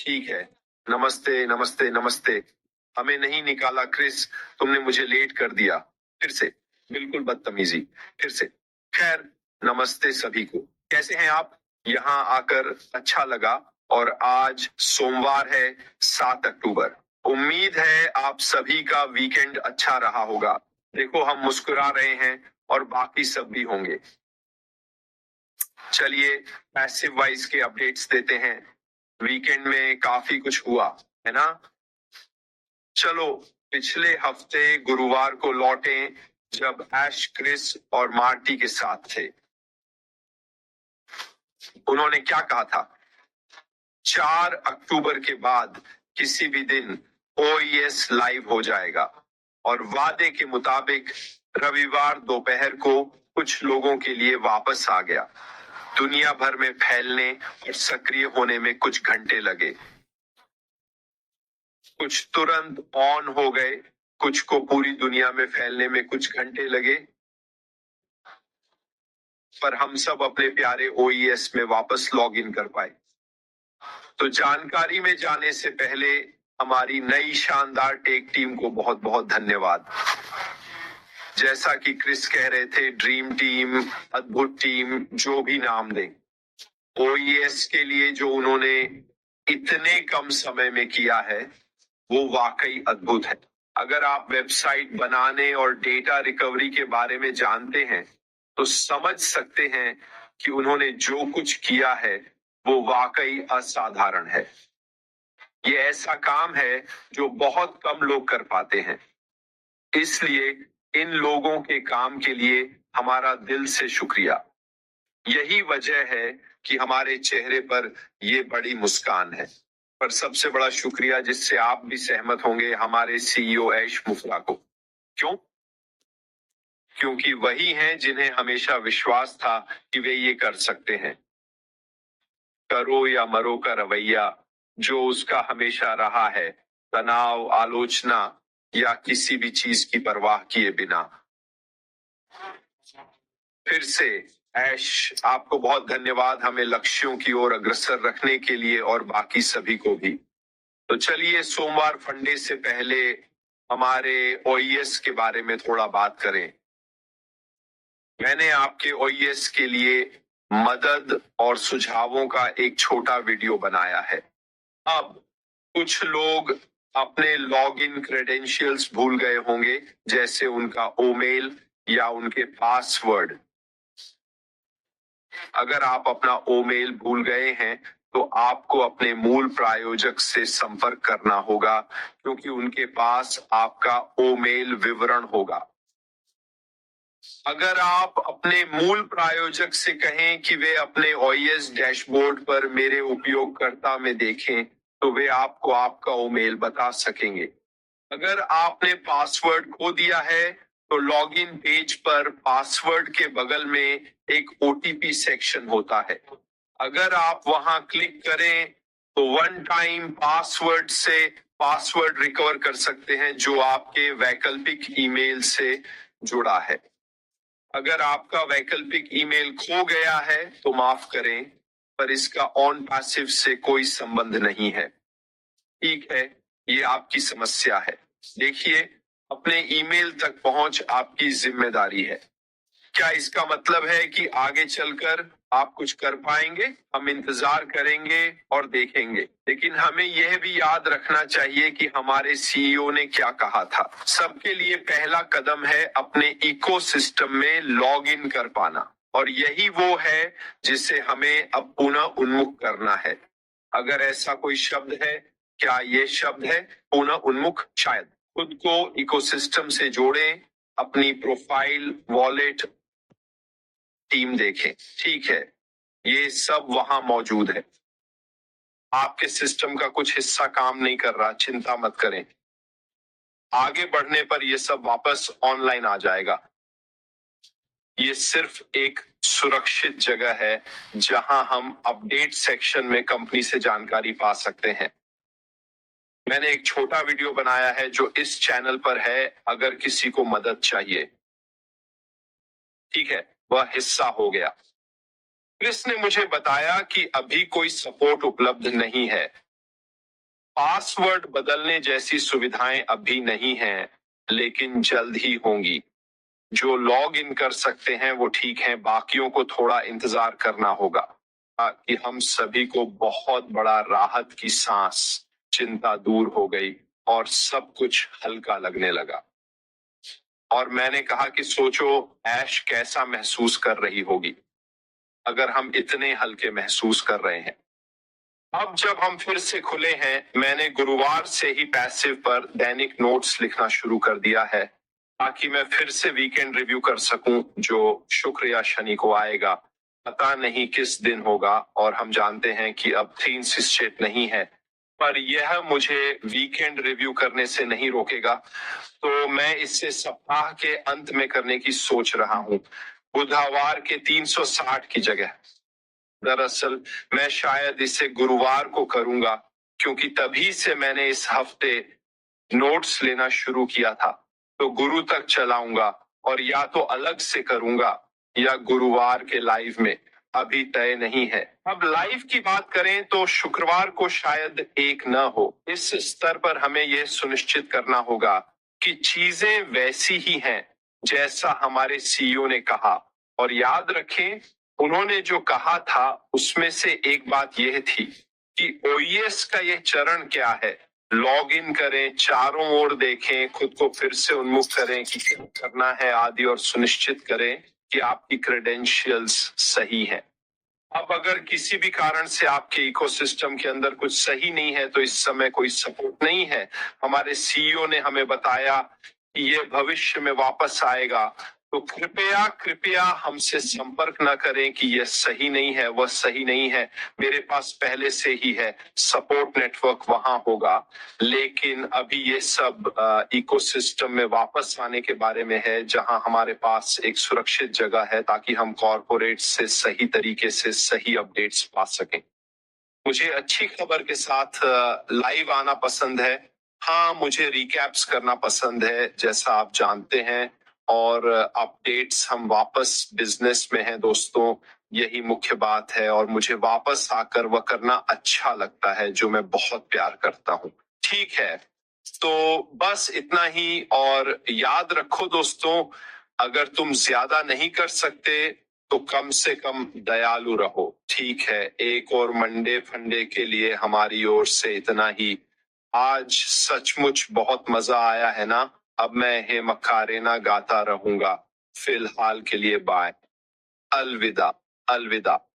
ठीक है। नमस्ते नमस्ते नमस्ते। हमें नहीं निकाला क्रिस, तुमने मुझे लेट कर दिया। फिर से। बिल्कुल बदतमीजी। फिर से। खैर, नमस्ते सभी को। कैसे हैं आप? यहाँ आकर अच्छा लगा। और आज सोमवार है, 7 अक्टूबर। उम्मीद है आप सभी का वीकेंड अच्छा रहा होगा। देखो, हम मुस्कुरा रहे हैं और बाकी सब भी होंगे। चलिए पैसिव वाइज के अपडेट्स देते हैं। वीकेंड में काफी कुछ हुआ, है ना? चलो, पिछले हफ्ते गुरुवार को लौटे जब ऐश क्रिस और मार्टी के साथ थे। उन्होंने क्या कहा था? 4 अक्टूबर के बाद किसी भी दिन ओईएस लाइव हो जाएगा और वादे के मुताबिक रविवार दोपहर को कुछ लोगों के लिए वापस आ गया। दुनिया भर में फैलने और सक्रिय होने में कुछ घंटे लगे। कुछ तुरंत ऑन हो गए, कुछ को पूरी दुनिया में फैलने में कुछ घंटे लगे। पर हम सब अपने प्यारे ओईएस में वापस लॉग इन कर पाए। तो जानकारी में जाने से पहले हमारी नई शानदार टेक टीम को बहुत बहुत धन्यवाद। जैसा कि क्रिस कह रहे थे, ड्रीम टीम, अद्भुत टीम, जो भी नाम दें, ओईएस के लिए जो उन्होंने इतने कम समय में किया है वो वाकई अद्भुत है। अगर आप वेबसाइट बनाने और डेटा रिकवरी के बारे में जानते हैं तो समझ सकते हैं कि उन्होंने जो कुछ किया है वो वाकई असाधारण है। ये ऐसा काम है जो बहुत कम लोग कर पाते हैं। इसलिए इन लोगों के काम के लिए हमारा दिल से शुक्रिया। यही वजह है कि हमारे चेहरे पर ये बड़ी मुस्कान है। पर सबसे बड़ा शुक्रिया, जिससे आप भी सहमत होंगे, हमारे सीईओ ऐश मुफ्रा को। क्यों? क्योंकि वही हैं जिन्हें हमेशा विश्वास था कि वे ये कर सकते हैं। करो या मरो का रवैया जो उसका हमेशा रहा है, तनाव, आलोचना या किसी भी चीज की परवाह किए बिना। फिर से ऐश, आपको बहुत धन्यवाद हमें लक्ष्यों की ओर अग्रसर रखने के लिए, और बाकी सभी को भी। तो चलिए सोमवार फंडे से पहले हमारे ओईएस के बारे में थोड़ा बात करें। मैंने आपके ओईएस के लिए मदद और सुझावों का एक छोटा वीडियो बनाया है। अब कुछ लोग अपने लॉगिन क्रेडेंशियल्स भूल गए होंगे, जैसे उनका ईमेल या उनके पासवर्ड। अगर आप अपना ईमेल भूल गए हैं तो आपको अपने मूल प्रायोजक से संपर्क करना होगा, क्योंकि उनके पास आपका ईमेल विवरण होगा। अगर आप अपने मूल प्रायोजक से कहें कि वे अपने ओईएस डैशबोर्ड पर मेरे उपयोगकर्ता में देखें, तो वे आपको आपका ईमेल बता सकेंगे। अगर आपने पासवर्ड खो दिया है तो लॉगिन पेज पर पासवर्ड के बगल में एक ओटीपी सेक्शन होता है। अगर आप वहां क्लिक करें तो वन टाइम पासवर्ड से पासवर्ड रिकवर कर सकते हैं जो आपके वैकल्पिक ईमेल से जुड़ा है। अगर आपका वैकल्पिक ईमेल खो गया है तो माफ करें, पर इसका ऑन पैसिव से कोई संबंध नहीं है। ठीक है, ये आपकी समस्या है। देखिए, अपने ईमेल तक पहुंच आपकी जिम्मेदारी है। क्या इसका मतलब है कि आगे चलकर आप कुछ कर पाएंगे? हम इंतजार करेंगे और देखेंगे। लेकिन हमें यह भी याद रखना चाहिए कि हमारे सीईओ ने क्या कहा था। सबके लिए पहला कदम है अपने इकोसिस्टम में लॉग इन कर पाना, और यही वो है जिसे हमें अब पुनः उन्मुख करना है। अगर ऐसा कोई शब्द है, क्या ये शब्द है पुनः उन्मुख? शायद। खुद को इकोसिस्टम से जोड़ें, अपनी प्रोफाइल, वॉलेट, टीम देखें। ठीक है, ये सब वहां मौजूद है। आपके सिस्टम का कुछ हिस्सा काम नहीं कर रहा, चिंता मत करें। आगे बढ़ने पर यह सब वापस ऑनलाइन आ जाएगा। ये सिर्फ एक सुरक्षित जगह है जहां हम अपडेट सेक्शन में कंपनी से जानकारी पा सकते हैं। मैंने एक छोटा वीडियो बनाया है जो इस चैनल पर है, अगर किसी को मदद चाहिए। ठीक है, वह हिस्सा हो गया। क्रिस ने मुझे बताया कि अभी कोई सपोर्ट उपलब्ध नहीं है। पासवर्ड बदलने जैसी सुविधाएं अभी नहीं हैं, लेकिन जल्द ही होंगी। जो लॉग इन कर सकते हैं वो ठीक है, बाकियों को थोड़ा इंतजार करना होगा। कि हम सभी को बहुत बड़ा राहत की सांस, चिंता दूर हो गई और सब कुछ हल्का लगने लगा। और मैंने कहा कि सोचो ऐश कैसा महसूस कर रही होगी अगर हम इतने हल्के महसूस कर रहे हैं। अब जब हम फिर से खुले हैं, मैंने गुरुवार से ही पैसिव पर दैनिक नोट्स लिखना शुरू कर दिया है, ताकि मैं फिर से वीकेंड रिव्यू कर सकूं, जो शुक्र या शनि को आएगा। पता नहीं किस दिन होगा, और हम जानते हैं कि अब क्लीन स्टेट नहीं है, पर यह मुझे वीकेंड रिव्यू करने से नहीं रोकेगा। तो मैं इसे सप्ताह के अंत में करने की सोच रहा हूं, बुधवार के 360 की जगह। दरअसल मैं शायद इसे गुरुवार को करूंगा, क्योंकि तभी से मैंने इस हफ्ते नोट्स लेना शुरू किया था। तो गुरु तक चलाऊंगा, और या तो अलग से करूंगा या गुरुवार के लाइव में, अभी तय नहीं है। अब लाइव की बात करें तो शुक्रवार को शायद एक न हो। इस स्तर पर हमें यह सुनिश्चित करना होगा कि चीजें वैसी ही हैं जैसा हमारे सीईओ ने कहा। और याद रखें, उन्होंने जो कहा था उसमें से एक बात यह थी कि ओईएस का यह चरण क्या है। लॉग इन करें, चारों ओर देखें, खुद को फिर से उन्मुख करें कि क्या करना है आदि, और सुनिश्चित करें कि आपकी क्रेडेंशियल्स सही है। अब अगर किसी भी कारण से आपके इकोसिस्टम के अंदर कुछ सही नहीं है, तो इस समय कोई सपोर्ट नहीं है। हमारे सीईओ ने हमें बताया कि ये भविष्य में वापस आएगा, तो कृपया कृपया हमसे संपर्क न करें कि यह सही नहीं है, वह सही नहीं है। मेरे पास पहले से ही है, सपोर्ट नेटवर्क वहां होगा। लेकिन अभी ये सब इकोसिस्टम में वापस आने के बारे में है, जहां हमारे पास एक सुरक्षित जगह है, ताकि हम कॉर्पोरेट से सही तरीके से सही अपडेट्स पा सकें। मुझे अच्छी खबर के साथ लाइव आना पसंद है। हाँ, मुझे रिकैप्स करना पसंद है, जैसा आप जानते हैं। और अपडेट्स, हम वापस बिजनेस में हैं दोस्तों, यही मुख्य बात है। और मुझे वापस आकर वह करना अच्छा लगता है जो मैं बहुत प्यार करता हूँ। ठीक है, तो बस इतना ही। और याद रखो दोस्तों, अगर तुम ज्यादा नहीं कर सकते तो कम से कम दयालु रहो। ठीक है, एक और मंडे फंडे के लिए हमारी ओर से इतना ही। आज सचमुच बहुत मजा आया है ना। अब मैं हे मकारेना गाता रहूंगा। फिलहाल के लिए बाय। अलविदा। अलविदा।